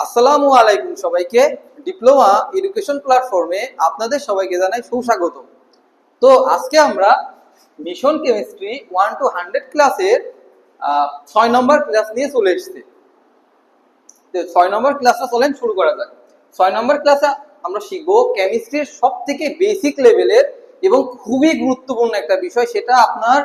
আসসালামু আলাইকুম সবাইকে। ডিপ্লোমা এডুকেশন প্ল্যাটফর্মে আপনাদের সবাইকে জানাই সুস্বাগত। তো আজকে আমরা মিশন কেমিস্ট্রি 1 to 100 ক্লাসের 6 নম্বর ক্লাস নিয়ে চলে এসেছি। তো 6 নম্বর ক্লাসটা চলেন শুরু করা যাক। 6 নম্বর ক্লাসে আমরা শিখবো কেমিস্ট্রির সবথেকে বেসিক লেভেলের এবং খুবই গুরুত্বপূর্ণ একটা বিষয়, সেটা আপনার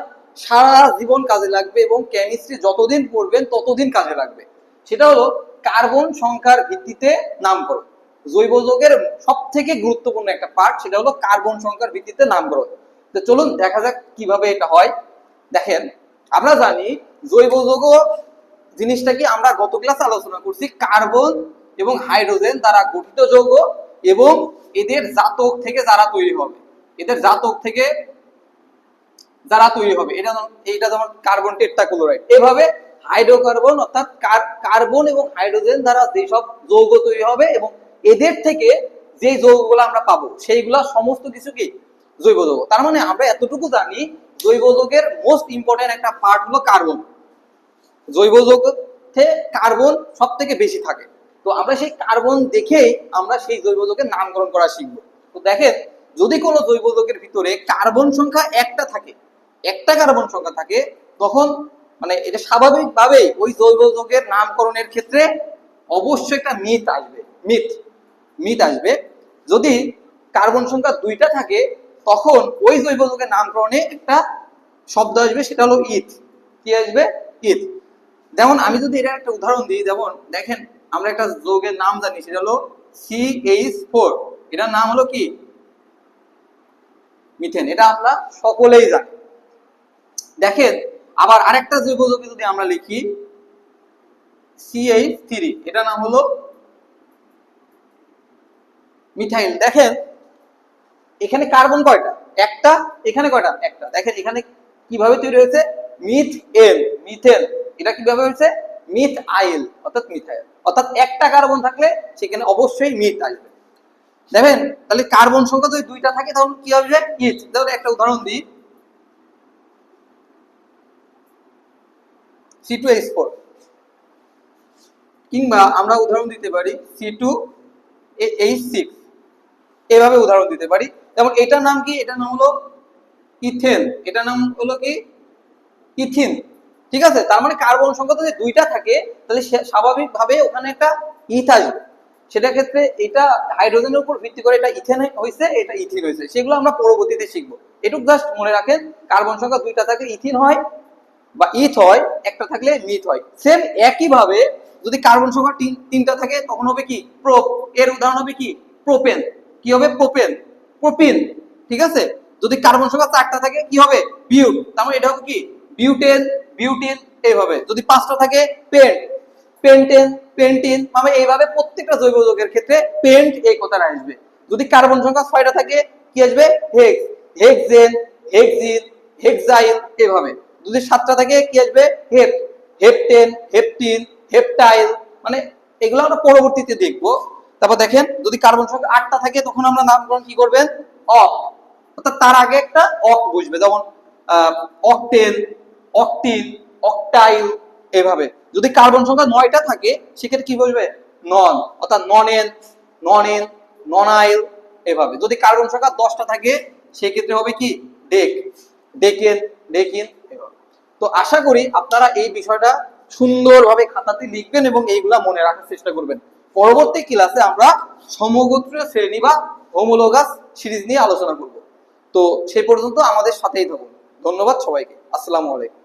সারা জীবন কাজে লাগবে এবং কেমিস্ট্রি যতদিন পড়বেন ততদিন কাজে লাগবে। সেটা হলো কার্বন সংখ্যার ভিত্তিতে নামকরণ। জৈব যৌগের সবথেকে গুরুত্বপূর্ণ একটা পার্ট, সেটা হলো কার্বন সংখ্যার ভিত্তিতে নামকরণ। তো চলুন দেখা যাক কিভাবে এটা হয়। দেখেন, আমরা জানি জৈব যৌগ জিনিসটা কি আমরা গত ক্লাসে আলোচনা করছি, কার্বন এবং হাইড্রোজেন দ্বারা গঠিত যৌগ এবং এদের জাতক থেকে যারা তৈরি হবে, এটা যেমন কার্বন টেট্রাক্লোরাইড। এভাবে হাইড্রোকার্বন অর্থাৎ কার্বন এবং হাইড্রোজেন দ্বারা যেসব যৌগ তৈরি হবে এবং এদের থেকে যে যৌগগুলো আমরা পাবো সেইগুলা সমস্ত কিছু কি জৈব যৌগ। তার মানে আমরা এতটুকু জানি জৈব যৌগের মোস্ট ইম্পর্টেন্ট একটা পার্ট হলো কার্বন। জৈব যৌগে কার্বন সব থেকে বেশি থাকে। তো আমরা সেই কার্বন দেখেই আমরা সেই জৈব যৌগের নামকরণ করা শিখবো। তো দেখেন, যদি কোনো জৈব যৌগের ভিতরে কার্বন সংখ্যা একটা কার্বন সংখ্যা থাকে, তখন মানে এটা স্বাভাবিকভাবেই ওই জৈব যৌগের নামকরণের ক্ষেত্রে অবশ্যই একটা মিথ আসবে। যদি কার্বন সংখ্যা 2টা থাকে, তখন ওই জৈব যৌগের নামকরণে একটা শব্দ আসবে, সেটা হলো ইথ। কি আসবে? ইথ। যেমন আমি যদি এটা একটা উদাহরণ দিই, যেমন দেখেন আমরা একটা যৌগের নাম জানি, সেটা হলো CH4। এটার নাম হলো কি? মিথেন। এটা আমরা সকলেই জানি। দেখেন, আবার আরেকটা জৈব যৌগ যদি আমরা লিখি CH3, এটা নাম হলো মিথাইল। দেখেন এখানে কার্বন কয়টা? একটা। এখানে কয়টা? একটা। দেখেন এখানে কিভাবে তৈরি হয়েছে? মিথেন। এটা কিভাবে হয়েছে? মিথআইল অর্থাৎ মিথাইল। অর্থাৎ একটা কার্বন থাকলে সেখানে অবশ্যই মিথ আসবে। দেখেন, তাহলে কার্বন সংখ্যা যদি 2টা থাকে তাহলে কি হবে? ইথ। তাহলে একটা উদাহরণ দিই, C2H4, কিংবা আমরা উদাহরণ দিতে পারি C2H6। এভাবে উদাহরণ দিতে পারি। যেমন এটার নাম কি? এটার নাম হলো ইথেন। এটার নাম হলো কি? ইথিন। ঠিক আছে? তার মানে কার্বন সংখ্যা যদি 2টা থাকে তাহলে স্বাভাবিকভাবে ওখানে একটা ইথ আসবে। সেটা ক্ষেত্রে এটা হাইড্রোজেনের উপর ভিত্তি করে এটা ইথেন হয়েছে, এটা ইথিন হয়েছে। সেগুলো আমরা পরবর্তীতে শিখবো। এটুকু জাস্ট মনে রাখেন, কার্বন সংখ্যা 2টা থাকলে ইথিন হয় বা ইথ হয়, একটা থাকলে মিথ হয়। সেম একইভাবে যদি কার্বন সংখ্যা 3টা থাকে তখন হবে কি? প্রোপ। এর উদাহরণ হবে কি? প্রোপেন। কি হবে? প্রোপিন। ঠিক আছে? যদি কার্বন সংখ্যা 4টা থাকে কি হবে? বিউট। তার মানে এটা হবে কি? বিউটিন। এইভাবে যদি 5টা থাকে পেন্টিন। মানে এইভাবে প্রত্যেকটা জৈব যৌগের ক্ষেত্রে পেন্ট এই কথাটা আসবে। যদি কার্বন সংখ্যা 6টা থাকে কি আসবে? হেক্সাইল। এইভাবে যদি 7টা থাকে কি আসবে? হেপটাইল। মানে এগুলো আমরা পরবর্তীতে দেখবো। তারপর দেখেন, যদি কার্বন সংখ্যা 8টা থাকে তখন আমরা নামকরণ কি করবেন? অর্থাৎ তার আগে একটা অক্ট বসবে। যেমন অক্টিন, অক্টাইল। এভাবে যদি কার্বন সংখ্যা 9টা থাকে সেক্ষেত্রে কি বসবে? অর্থাৎ ননাইল। এভাবে যদি কার্বন সংখ্যা 10টা থাকে সেক্ষেত্রে হবে কি? ডেকিন। এভাবে। তো আশা করি আপনারা এই বিষয়টা সুন্দরভাবে খাতাতে লিখবেন এবং এইগুলা মনে রাখার চেষ্টা করবেন। পরবর্তী ক্লাসে আমরা সমগোত্রীয় শ্রেণী বা হোমোলোগাস সিরিজ নিয়ে আলোচনা করব। তো সেই পর্যন্ত আমাদের সাথেই থাকুন। ধন্যবাদ সবাইকে। আসসালামু আলাইকুম।